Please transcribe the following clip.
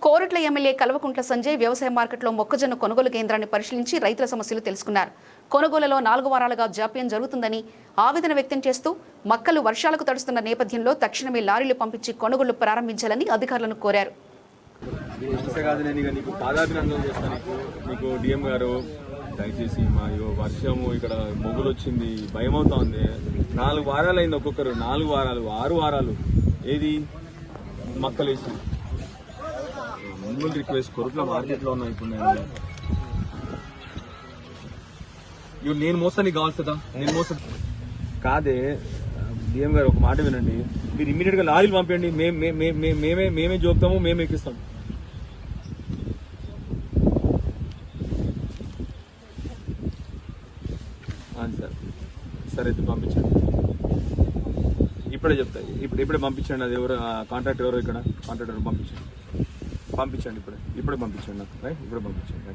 Korutla MLA Kalvakuntla Sanjay వ్యవసాయ మార్కెట్లో మొక్కజొన్న కొనుగోలు కేంద్రాన్ని పరిశీలించి రైతుల సమస్యలు తెలుసుకున్నారు. కొనుగోలులో 4 వారాలుగా జాప్యం జరుగుతుందని ఆవేదన వ్యక్తం చేస్తూ మక్కలు వర్షాలకు తడుస్తున్న నేపథ్యంలో తక్షణమే లారీలు పంపించి కొనుగోలు ప్రారంభించాలని అధికారులను కోరారు. దయచేసి మా వర్షము ఇక్కడ మొగులు వచ్చింది, భయం అవుతా ఉంది. 4 వారాలు అయింది, ఒక్కొక్కరు 4 వారాలు 6 వారాలు ఏది మక్కలేసి. ముందు రిక్వెస్ట్ కొరుట్ల మార్కెట్లో ఉన్నా. ఇప్పుడు నేను మోస్తానికి కావాల్సిందా? నేను మోస్తా కాదే. డిఎం గారు ఒక మాట వినండి, మీరు ఇమ్మీడియట్ గా లారీలు పంపండి. మేమే జోపుతాము, మేమే ఎక్కిస్తాము. సార్ సరే అయితే పంపించండి, ఇప్పుడే చెప్తా. ఇప్పుడే పంపించండి. అది ఎవరు కాంట్రాక్ట్ ఎవరు? ఇక్కడ కాంట్రాక్టర్ పంపించండి ఇప్పుడే పంపించండి నాకు. ఇప్పుడే పంపించండి.